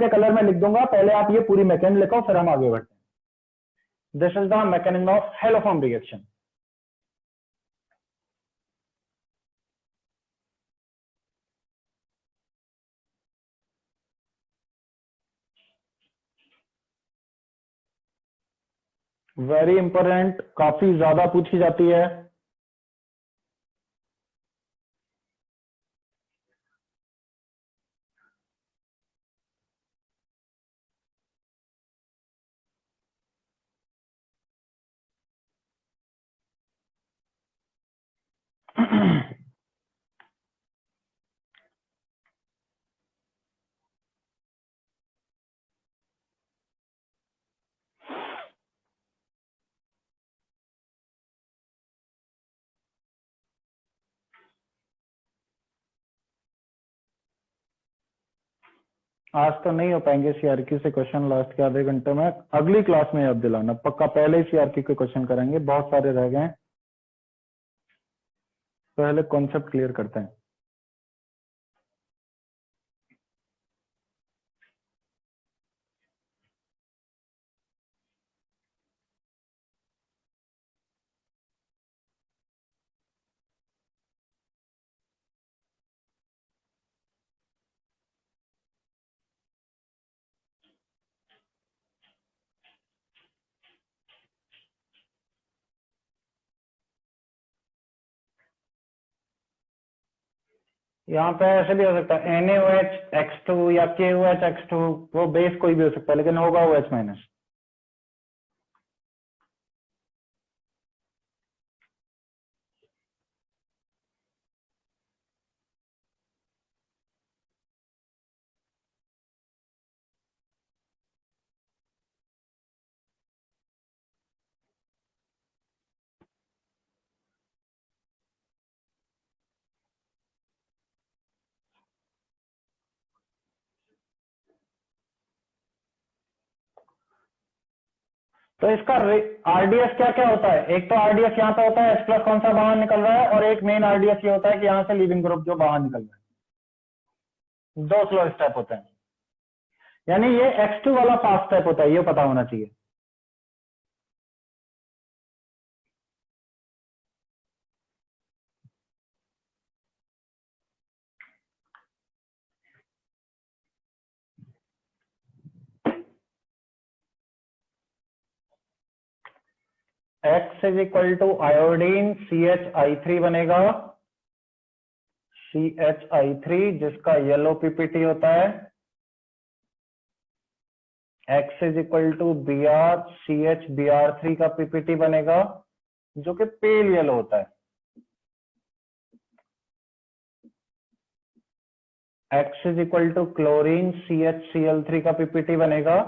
के कलर में लिख दूंगा, पहले आप ये पूरी मैकेनिज्म लिखो, फिर हम आगे बढ़ते हैं। This is the mechanism of haloform reaction. Very important, काफी ज्यादा पूछी जाती है। आज तो नहीं हो पाएंगे सीआरक्यू से क्वेश्चन लास्ट के आधे घंटे में, अगली क्लास में याद दिलाना पक्का, पहले ही सीआरक्यू के क्वेश्चन करेंगे, बहुत सारे रह गए हैं, पहले कॉन्सेप्ट क्लियर करते हैं। यहाँ पे ऐसे भी हो सकता है NaOH X2 या KOH X2, वो बेस कोई भी हो सकता है, लेकिन होगा OH माइनस। तो इसका आरडीएस क्या क्या होता है? एक तो आरडीएस यहाँ पे होता है H+ कौन सा बाहर निकल रहा है, और एक मेन आरडीएस ये होता है कि यहाँ से लीविंग ग्रुप जो बाहर निकल रहा है। दो स्लो स्टेप होते हैं, यानी ये X2 वाला फास्ट स्टेप होता है, ये पता होना चाहिए। X is equal to iodine CHI3 बनेगा, CHI3 जिसका येलो पीपीटी होता है। X is equal to Br CHBr3 का पीपीटी बनेगा, जो कि पेल येलो होता है। X is equal to chlorine CHCl3 का पीपीटी बनेगा,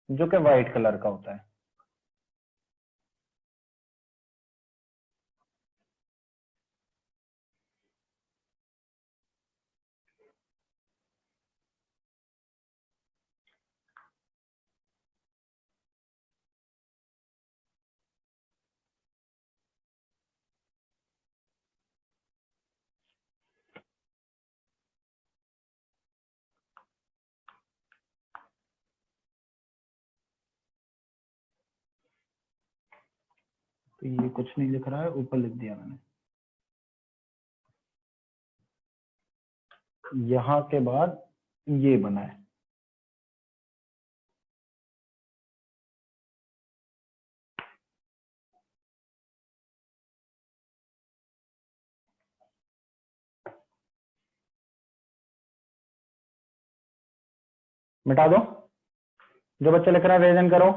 जो कि व्हाइट कलर का होता है। तो ये कुछ नहीं लिख रहा है, ऊपर लिख दिया मैंने। यहां के बाद ये बना है। मिटा दो, जो बच्चे लिख रहा है रिवीजन करो।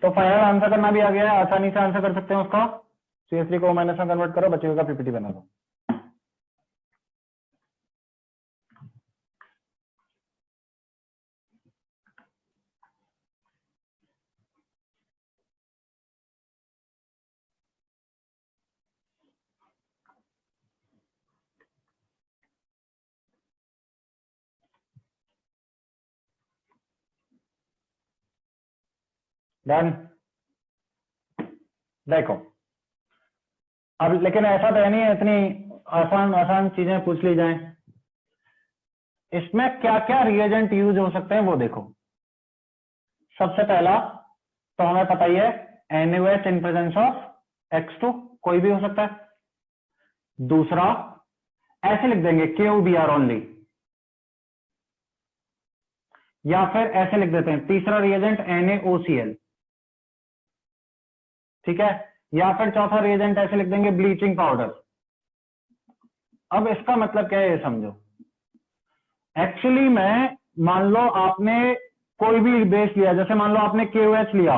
तो फाइनल आंसर करना भी आ गया है, आसानी से आंसर कर सकते हैं उसका। CH3 को माइनस में कन्वर्ट करो, बच्चे का पीपीटी बना दो। डन। देखो अब लेकिन ऐसा तो है नहीं है इतनी आसान आसान चीजें पूछ ली जाएं। इसमें क्या क्या रिएजेंट यूज हो सकते हैं वो देखो। सबसे पहला तो हमें पता ही है NaOH in presence of X2, कोई भी हो सकता है। दूसरा ऐसे लिख देंगे KOBr ओनली, या फिर ऐसे लिख देते हैं तीसरा रिएजेंट NaOCl, ठीक है। या फिर चौथा रिएजेंट ऐसे लिख देंगे ब्लीचिंग पाउडर। अब इसका मतलब क्या है ये समझो। एक्चुअली में मान लो आपने कोई भी बेस लिया, जैसे मान लो आपने KOH लिया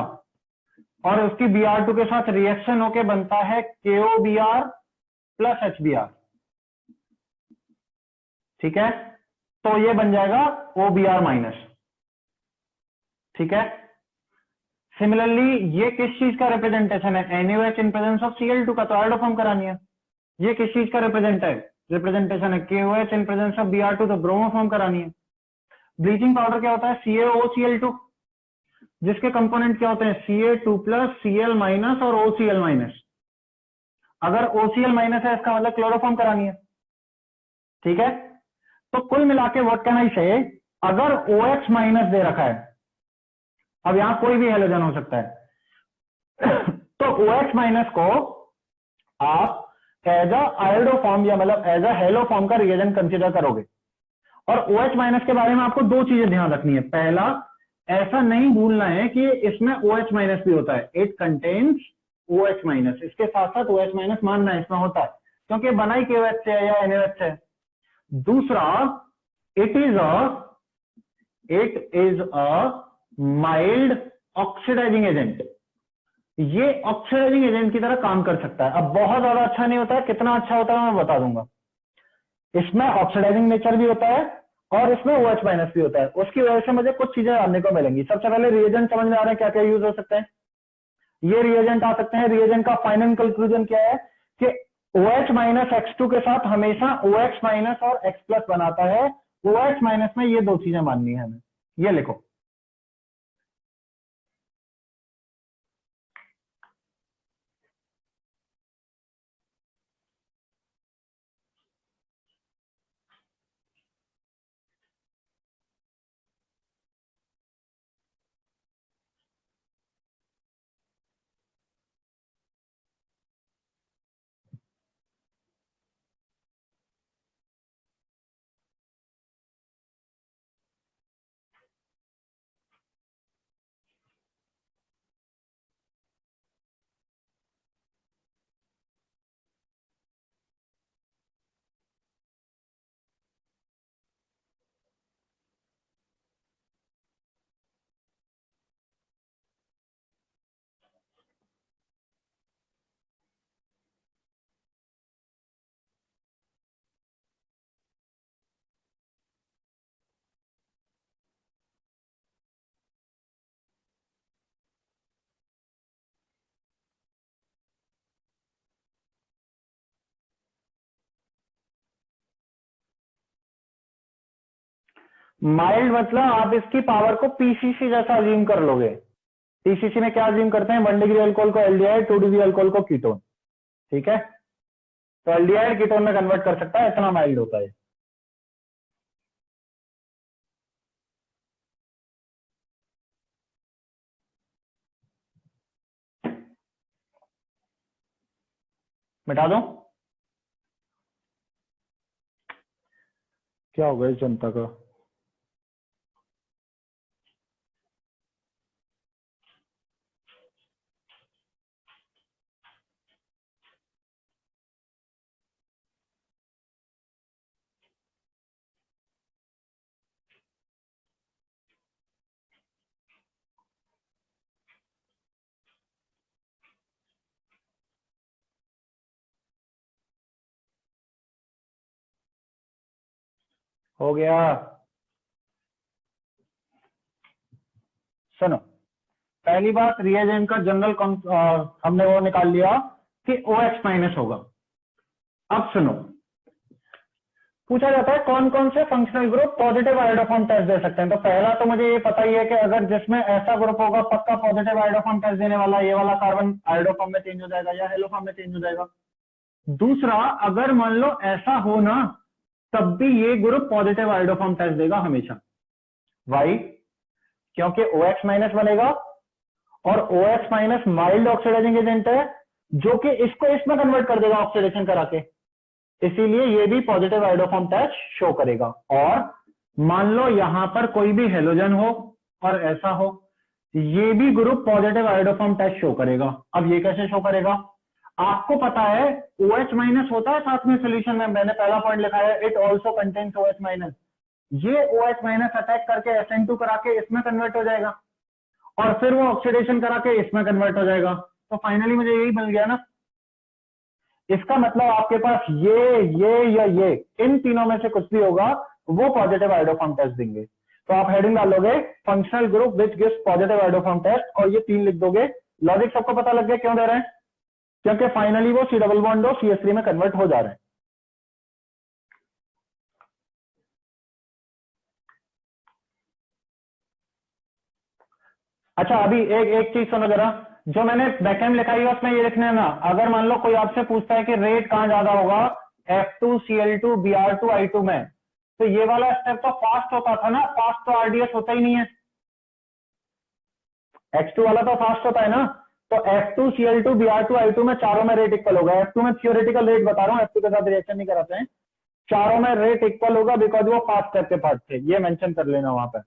और उसकी Br2 के साथ रिएक्शन होके बनता है KOBr प्लस HBr, ठीक है। तो ये बन जाएगा OBr माइनस, ठीक है। सिमिलरली ये किस चीज का रिप्रेजेंटेशन है? NaOH in presence of Cl2 का, तो आयोडो फॉर्म करानी है। ये किस चीज का रिप्रेजेंटेशन है? KOH in presence of Br2, तो ब्रोमो फॉर्म करानी है। ब्लीचिंग पाउडर क्या होता है? CaOCl2, जिसके कंपोनेंट क्या होते हैं? Ca2 प्लस Cl माइनस और OCl माइनस। अगर OCl माइनस है इसका मतलब क्लोरोफॉर्म करानी है, ठीक है। तो कुल मिला के व्हाट कैन आई से, अगर OH माइनस दे रखा है, अब यहां कोई भी हेलोजन हो सकता है तो OH माइनस को आप एज अ आयोडो फॉर्म या मतलब एज अ हेलो फॉर्म का रिएजेंट कंसीडर करोगे। और OH माइनस के बारे में आपको दो चीजें ध्यान रखनी है। पहला, ऐसा नहीं भूलना है कि इसमें OH माइनस भी होता है, इट कंटेन्स OH माइनस, इसके साथ साथ OH माइनस मानना है इसमें होता है, क्योंकि बनाई KOH से है या NaOH से है। दूसरा, it is a mild oxidising agent, ये ऑक्सीडाइजिंग एजेंट की तरह काम कर सकता है। अब बहुत ज्यादा अच्छा नहीं होता है, कितना अच्छा होता है मैं बता दूंगा। इसमें ऑक्सीडाइजिंग नेचर भी होता है और इसमें OH माइनस भी होता है, उसकी वजह से मुझे कुछ चीजें जानने को मिलेंगी। सबसे पहले रिएजेंट समझ में आ रहा है क्या क्या यूज हो सकते हैं? ये रिएजेंट आ सकते हैं। रिएजेंट का फाइनल कंक्लूजन क्या है कि OH माइनस X2 के साथ हमेशा OH माइनस और X प्लस बनाता है। OH माइनस में ये दो चीजें माननी है हमें, ये लिखो। माइल्ड मतलब आप इसकी पावर को पीसीसी जैसा अज्यूम कर लोगे। पीसीसी में क्या अज्यूम करते हैं? 1 डिग्री अल्कोहल को एल्डिहाइड, 2 डिग्री अल्कोहल को कीटोन, ठीक है। तो एल्डिहाइड कीटोन में कन्वर्ट कर सकता है, इतना माइल्ड होता है। मिटा दो, क्या होगा इस जनता का? हो गया। सुनो, पहली बात, रिएजेंट का जनरल हमने वो निकाल लिया कि OH माइनस होगा। अब सुनो, पूछा जाता है कौन कौन से functional group positive iodoform test दे सकते हैं। तो पहला तो मुझे ये पता ही है कि अगर जिसमें ऐसा ग्रुप होगा पक्का पॉजिटिव आयोडोफॉर्म टेस्ट देने वाला, ये वाला कार्बन आयोडोफॉर्म में चेंज हो जाएगा या हेलोफॉर्म में चेंज हो जाएगा। दूसरा, अगर मान लो ऐसा हो ना, तब भी ये ग्रुप पॉजिटिव आयोडोफॉर्म टेस्ट देगा हमेशा। वाई? क्योंकि OH माइनस बनेगा और OH minus mild oxidising agent है जो कि इसको इसमें कन्वर्ट कर देगा ऑक्सीडेशन करा के, इसीलिए ये भी पॉजिटिव आयोडोफॉर्म टेस्ट शो करेगा। और मान लो यहां पर कोई भी हेलोजन हो और ऐसा हो, ये भी group positive iodoform test show करेगा। अब ये कैसे शो करेगा? आपको पता है OH माइनस होता है साथ में सोल्यूशन में, मैंने पहला पॉइंट लिखा है it also contains OH minus. ये OH माइनस अटैक करके SN2 करा के इसमें कन्वर्ट हो जाएगा और फिर वो ऑक्सीडेशन करा के इसमें कन्वर्ट हो जाएगा। तो फाइनली मुझे यही मिल गया ना। इसका मतलब आपके पास ये या ये इन तीनों में से कुछ भी होगा वो पॉजिटिव आयोडोफॉर्म टेस्ट देंगे। तो आप हेडिंग डालोगे functional group which gives positive iodoform test और ये 3 लिख दोगे। लॉजिक सबको पता लग गया क्यों दे रहे हैं? क्योंकि फाइनली वो C डबल बॉन्ड और CH3 में कन्वर्ट हो जा रहे हैं। अच्छा, अभी एक चीज सुनो जरा, जो मैंने बैकएंड लिखा है उसमें ये लिखना है ना, अगर मान लो कोई आपसे पूछता है कि रेट कहां ज्यादा होगा F2Cl2 Br2 I2 में, तो ये वाला स्टेप तो फास्ट होता था ना, फास्ट तो RDS होता ही नहीं है। H2 वाला तो फास्ट होता है ना, तो F2Cl2 Br2 I2 में चारों में रेट इक्वल होगा। F2 में थियोरेटिकल रेट बता रहा हूं, F2 के साथ रिएक्शन नहीं कराते हैं। चारों में रेट इक्वल होगा बिकॉज वो फास्ट स्टेप के पार्ट थे, ये मेंशन कर लेना वहां पर।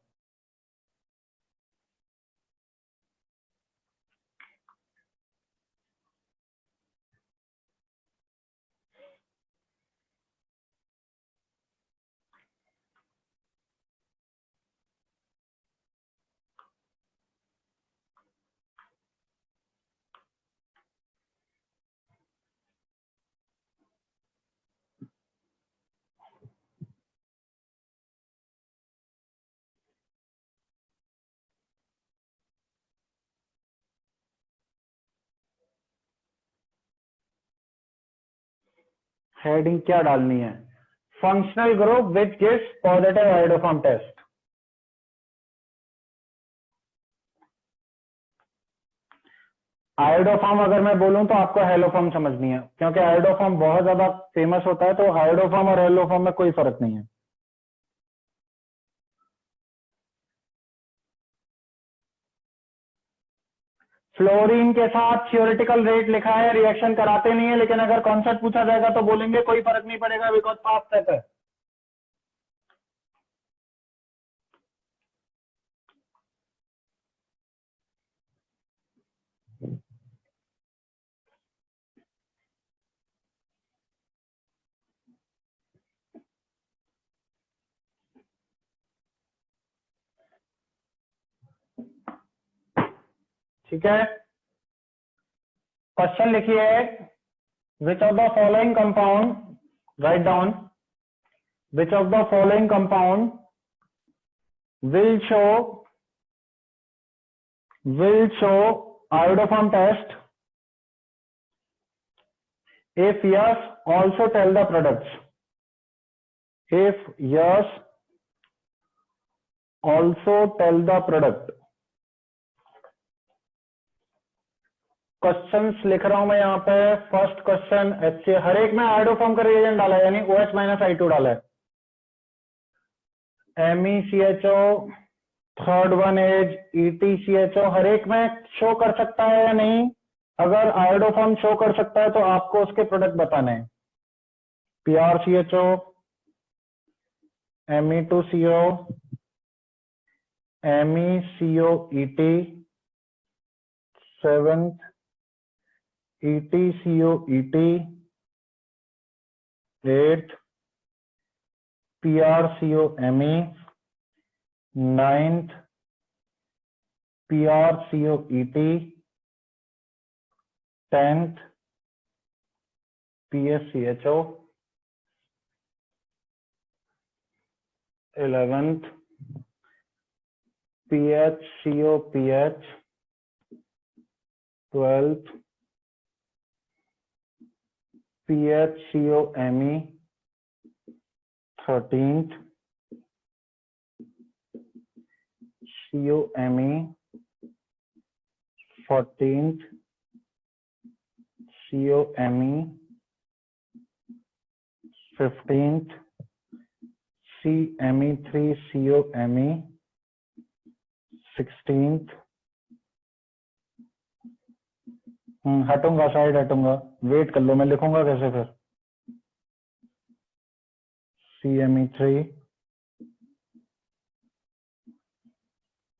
हेडिंग क्या डालनी है? Functional group which gives positive iodoform test. Iodoform अगर मैं बोलूं तो आपको हेलोफॉर्म समझनी है, क्योंकि आयोडोफॉर्म बहुत ज्यादा फेमस होता है, तो आयोडोफॉर्म और हेलोफॉर्म में कोई फर्क नहीं है। फ्लोरीन के साथ थियोरेटिकल रेट लिखा है, रिएक्शन कराते नहीं है, लेकिन अगर कॉन्सेप्ट पूछा जाएगा तो बोलेंगे कोई फर्क नहीं पड़ेगा बिकॉज फास्ट स्टेप है। ठीक है, क्वेश्चन लिखिए, which of the following compound, write down, which of the following compound will show iodoform test? If yes, also tell the products. If yes, also tell the product. Questions लिख रहा हूं मैं यहाँ पे। फर्स्ट क्वेश्चन HCl, हर एक में iodoform का reagent डाला है, यानी OH माइनस I2 डाला है। MECHO, third one is ETCHO, हर एक में शो कर सकता है या नहीं? अगर आयोडोफॉर्म शो कर सकता है तो आपको उसके प्रोडक्ट बताने हैं। PrCHO, Me2CO, MECOET, seventh ETCOET, eight PrCOMe, ninth PrCOET, tenth PsCHO, 11th PHCOPH, 12th PHCOMe, 13th COMe 14th COMe 15th CMe3 COMe 16th हटूंगा, साइड हटूंगा, वेट कर लो, मैं लिखूंगा कैसे फिर। CMe3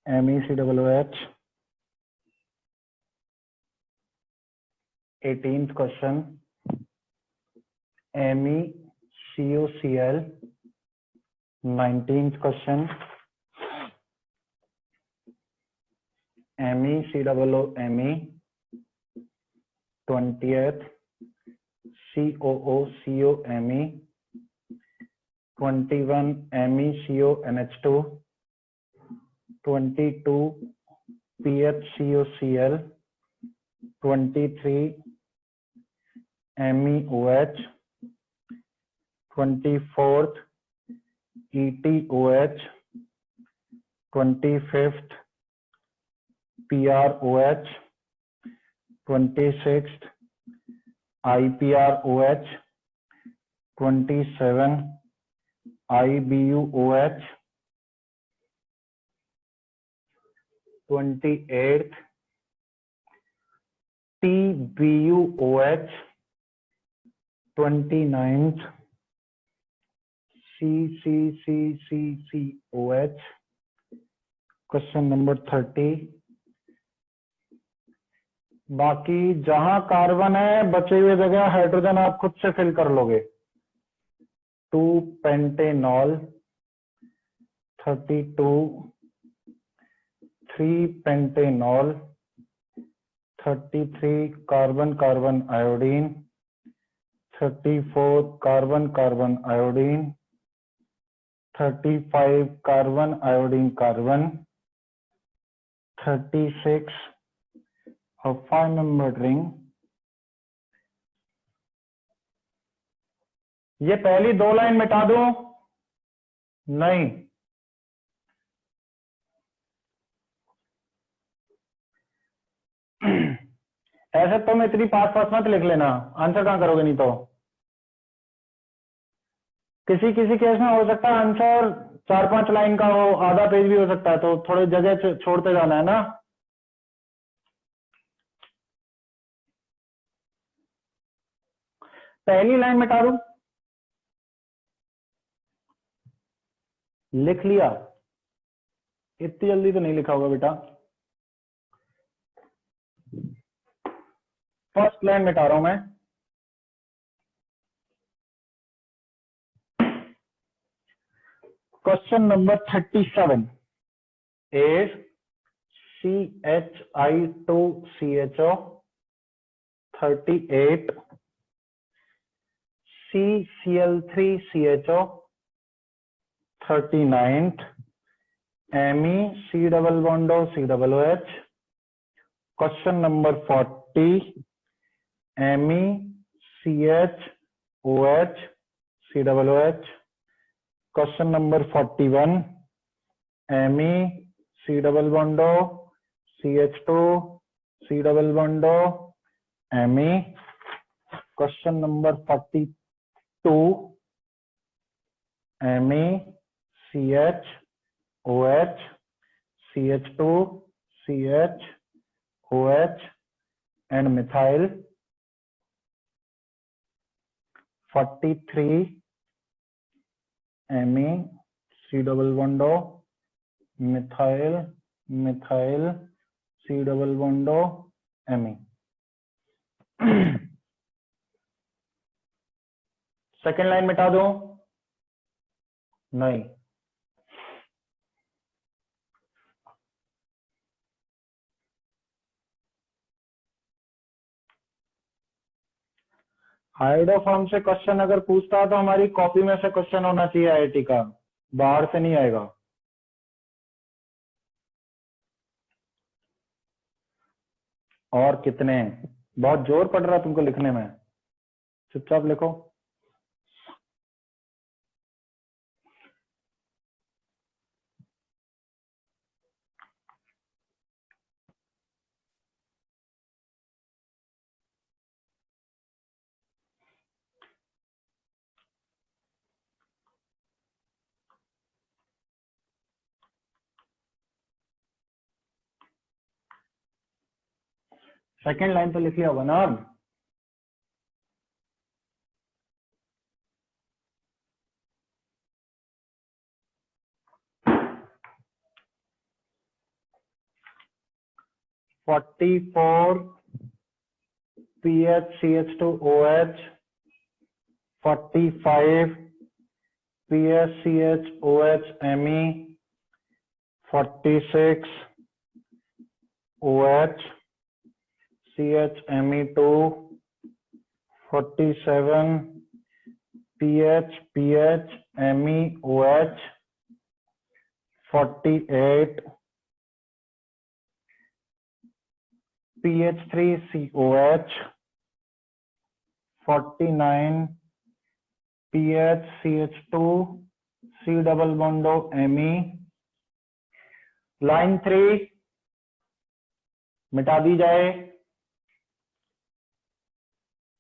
MECOOH 18th question MECOCl 19th question MECOOMe 20th COOCOMe 21 MECONH2 22 PHCOCl 23 MEOH 24th ETOH 25th PROH 26th IPROH 27 IBUOH 28th TBUOH 29th CCCCCOH question number 30। बाकी जहां कार्बन है बचे हुए जगह हाइड्रोजन आप खुद से फिल कर लोगे। 2 pentanol 32 3 pentanol 33 carbon carbon iodine 34 carbon carbon iodine 35 carbon iodine carbon 36 और 5 मेंबर्ड रिंग। ये पहली 2 लाइन मिटा दूं? नहीं, ऐसे तुम इतनी पास मत लिख लेना, आंसर कहां करोगे नहीं तो। किसी किसी केस में हो सकता है आंसर 4-5 लाइन का हो, आधा पेज भी हो सकता है, तो थोड़ी जगह छोड़ते जाना है ना। पहली लाइन मिटा दूं? लिख लिया? इतनी जल्दी तो नहीं लिखा होगा बेटा। फर्स्ट लाइन मिटा रहा हूं मैं। Question number 37 is CHI2CHO 38 CCl3CHO 39th Me C double bond O C double OH। Question number 40 Me CH OH C double OH। Question number 41 Me C double bond O CH2 C double bond O Me। Question number 42 Me CH OH CH2 CH OH and methyl। 43 Me C double bond O methyl methyl C double bond O Me। Second line मिटा दो? नहीं। हाइड्रोफॉर्म से question अगर पूछता है तो हमारी copy में से क्वेश्चन होना चाहिए आईआईटी का, बाहर से नहीं आएगा। और कितने? बहुत जोर पड़ रहा तुमको लिखने में, चुपचाप लिखो। सेकेंड लाइन तो लिख लिया होगा ना। 44 PHCH2OH, 45 PHCHOHMe, 46 OH CHMe2, 47 PHPHMeOH, 48 PH3COH, 49 PHCH2 C double bond Me। Line 3 मिटा दी जाए।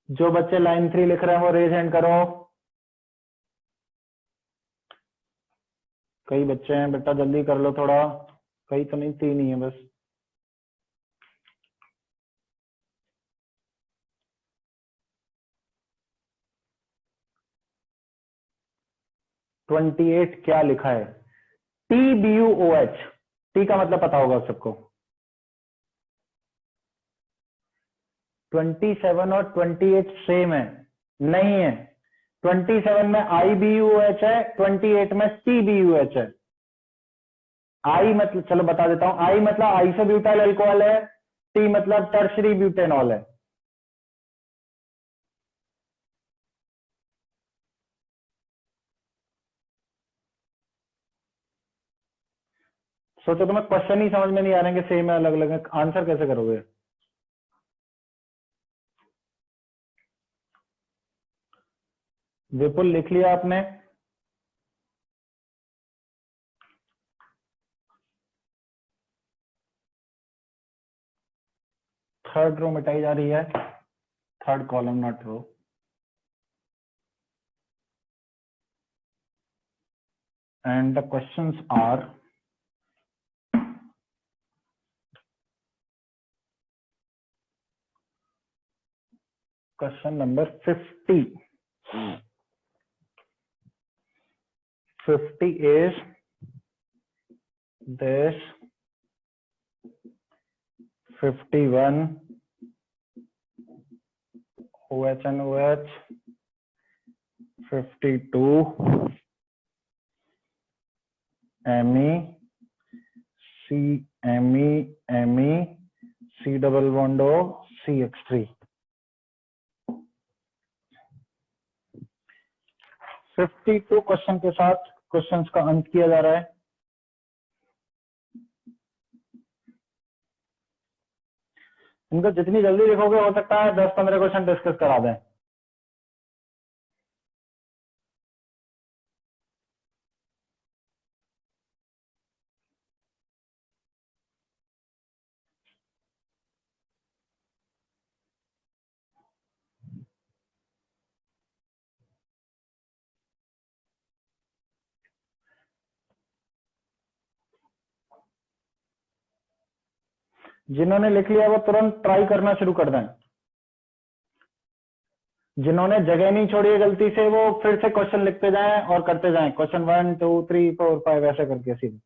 जो बच्चे लाइन 3 लिख रहे हैं वो रेज हैंड करो। कई बच्चे हैं बेटा, जल्दी कर लो थोड़ा। कई तो नहीं, 3 ही है बस। ट्वेंटी 28 क्या लिखा है? TBUOH। टी का मतलब पता होगा सबको। 27 और 28 सेम है? नहीं है। 27 में IBUOH है, 28 में TBUOH है। आई मतलब, चलो बता देता हूं, आई मतलब आइसोब्यूटाइल अल्कोहल है, टी मतलब टर्शरी ब्यूटेनॉल है। सोचो, तुम्हें क्वेश्चन ही समझ में नहीं आ रहे कि सेम है अलग अलग है, आंसर कैसे करोगे? विपुल लिख लिया आपने? थर्ड रो मिटाई जा रही है, third column not row. And the questions are question number 50। 50 is this, 51 OH and OH, 52 Me, CMe, Me, C double bond O, CH3। 52 question के साथ क्वेश्चंस का अंत किया जा रहा है। इनको जितनी जल्दी लिखोगे हो सकता है 10-15 क्वेश्चन डिस्कस करा दें। जिन्होंने लिख लिया वो तुरंत ट्राई करना शुरू कर दें। जिन्होंने जगह नहीं छोड़ी है गलती से, वो फिर से क्वेश्चन लिखते जाएं और करते जाएं, क्वेश्चन 1 2 3 4 5 ऐसे करके सीधे।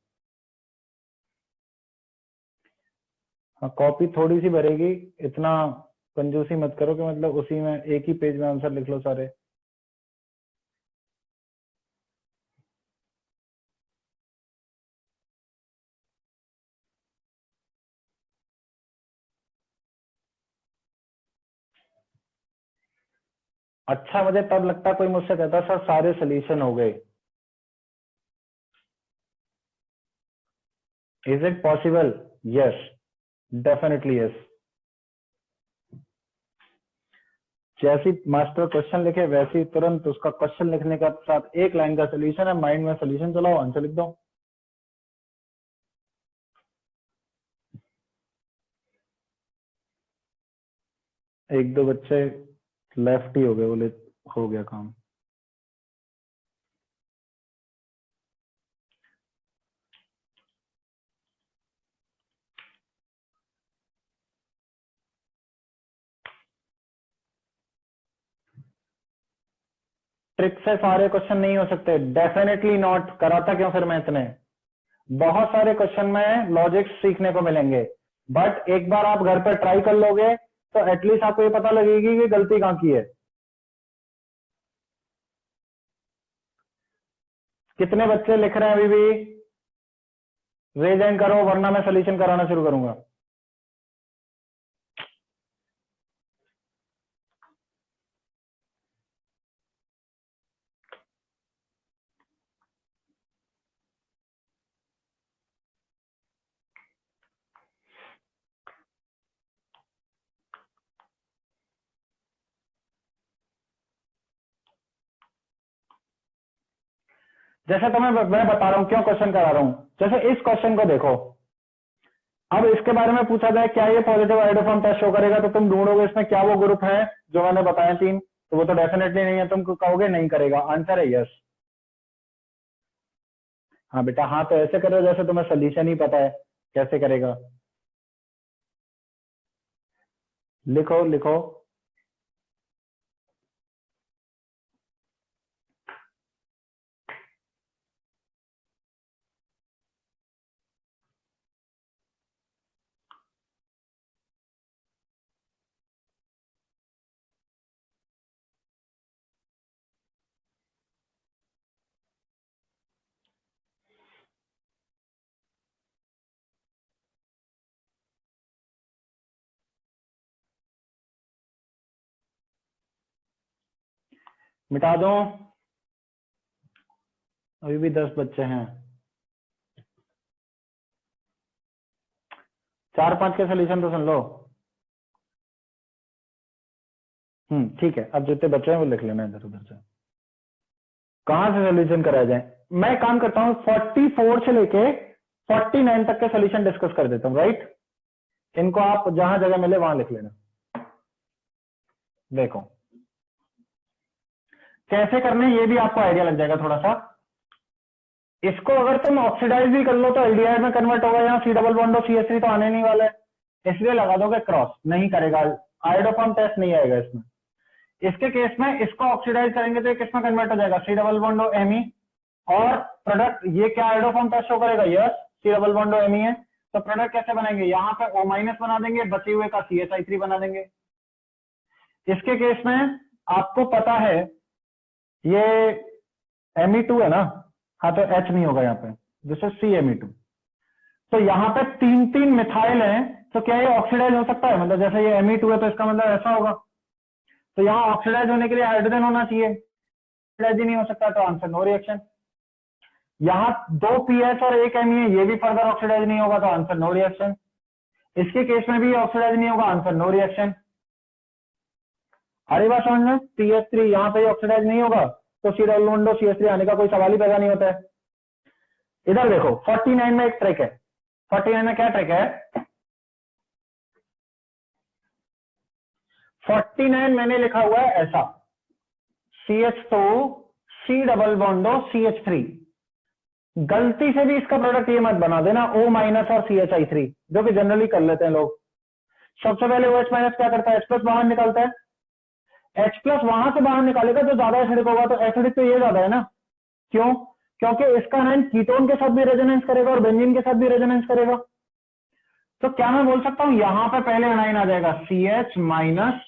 हाँ, कॉपी थोड़ी सी भरेगी, इतना कंजूसी मत करो कि मतलब उसी में एक ही पेज में आंसर लिख लो सारे। अच्छा, मुझे तब लगता कोई मुझसे कहता सर सारे सोल्यूशन हो गए। Is it possible? Yes, definitely yes. जैसी मास्टर क्वेश्चन लिखे वैसे तुरंत उसका क्वेश्चन लिखने का साथ एक लाइन का सोल्यूशन है, माइंड में सोल्यूशन चलाओ, आंसर लिख दो। एक दो बच्चे लेफ्ट ही हो गए, बोले हो गया काम। ट्रिक से सारे क्वेश्चन नहीं हो सकते, डेफिनेटली नॉट। कराता क्यों फिर मैं इतने? बहुत सारे क्वेश्चन में लॉजिक सीखने को मिलेंगे, बट एक बार आप घर पर ट्राई कर लोगे तो एटलीस्ट आपको ये पता लगेगी कि गलती कहां की है। कितने बच्चे लिख रहे हैं अभी भी? रेज हैंड करो वरना मैं सोल्यूशन कराना शुरू करूंगा। जैसे तो मैं बता रहा हूं क्यों क्वेश्चन करा रहा हूं। जैसे इस क्वेश्चन को देखो, अब इसके बारे में पूछा जाए क्या ये पॉजिटिव आयोडोफॉर्म टेस्ट शो करेगा, तो तुम ढूंढोगे इसमें क्या वो ग्रुप है जो मैंने बताया 3, तो वो तो डेफिनेटली नहीं है। तुम कहोगे नहीं करेगा, आंसर है यस। हाँ बेटा, हाँ तो ऐसे करो जैसे तुम्हें सोल्यूशन ही पता है कैसे करेगा। लिखो लिखो। मिटा दो, अभी भी 10 बच्चे हैं। 4-5 के सोल्यूशन तो सुन लो। ठीक है, अब जितने बच्चे हैं वो लिख लेना इधर उधर से। कहां से सोल्यूशन कराया जाए? मैं काम करता हूं 44 से लेके 49 तक के सोल्यूशन डिस्कस कर देता हूं, राइट? इनको आप जहां जगह मिले वहां लिख लेना। देखो कैसे करने, ये भी आपको आइडिया लग जाएगा थोड़ा सा। इसको अगर तुम ऑक्सीडाइज भी कर लो तो एल्डिहाइड में कन्वर्ट होगा, यहाँ सी डबल बॉन्ड और CH3 तो आने नहीं वाला है, इसलिए लगा दोगे क्रॉस, नहीं करेगा, आयोडोफॉर्म टेस्ट नहीं आएगा इसमें। इसके केस में इसको ऑक्सीडाइज करेंगे तो ये किसमें कन्वर्ट हो जाएगा? सी डबल बॉन्ड और Me, और प्रोडक्ट ये क्या आयोडोफॉर्म टेस्ट शो करेगा? यस, सी डबल बॉन्ड और Me है। तो प्रोडक्ट कैसे बनाएंगे? यहाँ पे O- बना देंगे, बचे हुए का CHI3 बना देंगे। इसके केस में आपको पता है ये Me2 है ना, हाँ तो H नहीं होगा यहाँ पे, दिस इज CMe2। तो यहाँ पे 3-3 मिथाइल है, तो क्या ये ऑक्सीडाइज हो सकता है? मतलब जैसे ये Me2 है तो इसका मतलब ऐसा होगा, तो यहाँ ऑक्सीडाइज होने के लिए हाइड्रोजन होना चाहिए, ऑक्सीडाइज ही नहीं हो सकता, तो आंसर नो रिएक्शन। यहाँ 2 PH और 1 Me है, ये भी फर्दर ऑक्सीडाइज नहीं होगा, तो आंसर नो रिएक्शन। इसके केस में भी ऑक्सीडाइज नहीं होगा, आंसर नो रिएक्शन। अरे बात समझ में, CH3 यहाँ पे ऑक्सीडाइज नहीं होगा तो सी डबल बॉन्ड CH3 आने का कोई सवाल ही पैदा नहीं होता है। इधर देखो 49 में एक ट्रिक है। 49 में क्या ट्रिक है? 49 मैंने लिखा हुआ है ऐसा, CH2 सी डबल बॉन्डो CH3। गलती से भी इसका प्रोडक्ट ये मत बना देना O- और CHI3, जो कि जनरली कर लेते हैं लोग। सबसे पहले OH- क्या करता है? H+ बाहर निकालता है। H+ वहां से बाहर निकालेगा तो ज्यादा एसिडिक होगा, तो एसिडिक तो ये ज्यादा है ना। क्यों? क्योंकि इसका आयन कीटोन के साथ भी रेजोनेंस करेगा और बेंजीन के साथ भी रेजोनेंस करेगा। तो क्या मैं बोल सकता हूं यहां पे पहले एनाइन आ जाएगा CH-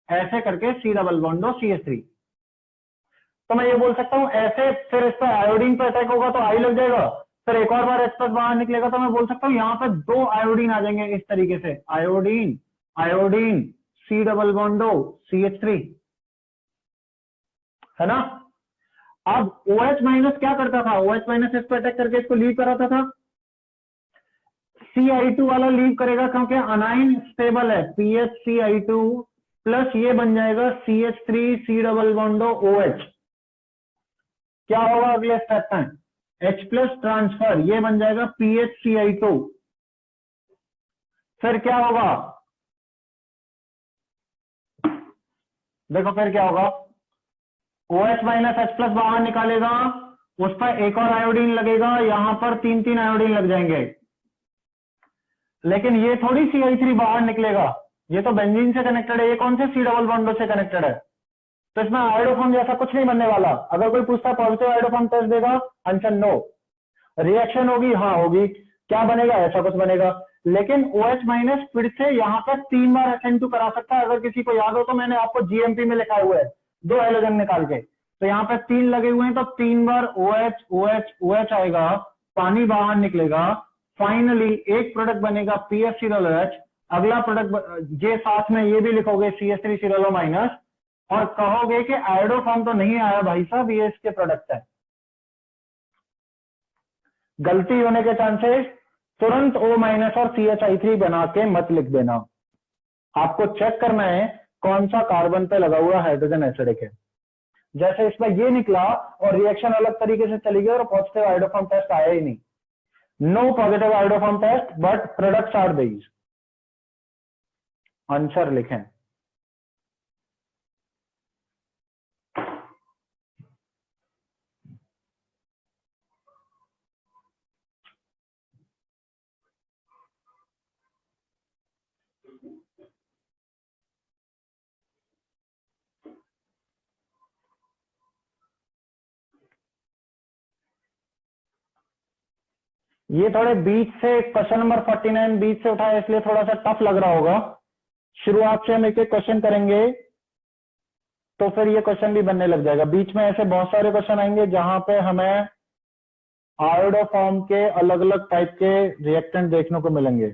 ऐसे करके सी डबल बॉन्डो CH3। तो मैं ये बोल सकता हूं ऐसे, फिर इस पर आयोडीन पे अटैक होगा तो आई लग जाएगा, फिर एक और बार H+ बाहर निकलेगा, तो मैं बोल सकता हूं यहां पे 2 आयोडीन आ जाएंगे इस तरीके से, iodine iodine C double बॉन्डो CH3, है ना। अब OH- क्या करता था? OH- इस पर अटैक करके इसको लीव कराता था। CI2 वाला लीव करेगा क्योंकि अनाइन स्टेबल है, PHCI2 प्लस ये बन जाएगा CH3 सी डबल बॉन्डो OH। क्या होगा अगले स्टेप में? H+ ट्रांसफर, ये बन जाएगा PHCI2। फिर क्या होगा? देखो फिर क्या होगा, OH- H+ बाहर निकालेगा, उस पर एक और आयोडीन लगेगा, यहां पर 3-3 आयोडीन लग जाएंगे। लेकिन ये थोड़ी CI3 बाहर निकलेगा, ये तो बेंजीन से कनेक्टेड है, ये कौन से सी डबल बॉन्डो से कनेक्टेड है? तो इसमें आयोडोफॉर्म जैसा कुछ नहीं बनने वाला। अगर कोई पूछता है पॉजिटिव आयोडोफॉर्म टेस्ट देगा, आंसर नो। रिएक्शन होगी, हाँ होगी। क्या बनेगा, ऐसा कुछ बनेगा। लेकिन OH माइनस फिर से यहाँ पर 3 बार SN2 करा सकता है। अगर किसी को याद हो तो मैंने आपको GMP में लिखा हुआ है 2 हेलोजन निकाल के, तो यहाँ पे 3 लगे हुए हैं, तो 3 बार OH OH OH आएगा, पानी बाहर निकलेगा, फाइनली एक प्रोडक्ट बनेगा PF0OH। अगला प्रोडक्ट ये साथ में ये भी लिखोगे CH3 माइनस, और कहोगे कि आयोडोफॉर्म तो नहीं आया भाई साहब, ये इसके प्रोडक्ट है। गलती होने के चांसेस, तुरंत O माइनस और CHI3 बना के मत लिख देना। आपको चेक करना है कौन सा कार्बन पे लगा हुआ हाइड्रोजन एसिडिक है। जैसे इसमें ये निकला और रिएक्शन अलग तरीके से चली गई और पॉजिटिव आयोडोफॉर्म टेस्ट आया ही नहीं। No positive iodoform test, but products are these. Answer लिखें। ये थोड़े बीच से क्वेश्चन नंबर 49 बीच से उठाया, इसलिए थोड़ा सा टफ लग रहा होगा। शुरुआत से हम एक एक क्वेश्चन करेंगे तो फिर ये क्वेश्चन भी बनने लग जाएगा। बीच में ऐसे बहुत सारे क्वेश्चन आएंगे जहां पे हमें आयोडोफॉर्म के अलग अलग टाइप के रिएक्टेंट देखने को मिलेंगे।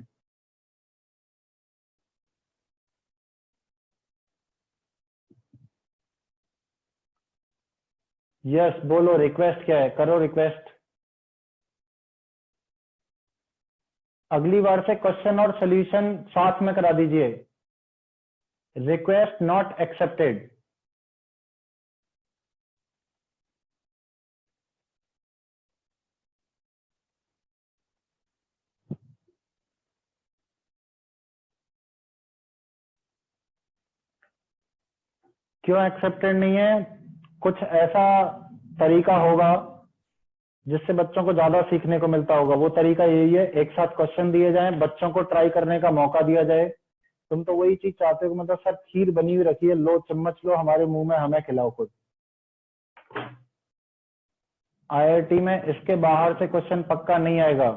यस बोलो, रिक्वेस्ट क्या है, करो रिक्वेस्ट। अगली बार से क्वेश्चन और सॉल्यूशन साथ में करा दीजिए। Request not accepted. क्यों एक्सेप्टेड नहीं है? कुछ ऐसा तरीका होगा जिससे बच्चों को ज्यादा सीखने को मिलता होगा। वो तरीका यही है, एक साथ क्वेश्चन दिए जाएं, बच्चों को ट्राई करने का मौका दिया जाए। तुम तो वही चीज चाहते हो, मतलब सर खीर बनी हुई रखी है, लो चम्मच लो, हमारे मुंह में हमें खिलाओ खुद। IIT में इसके बाहर से क्वेश्चन पक्का नहीं आएगा।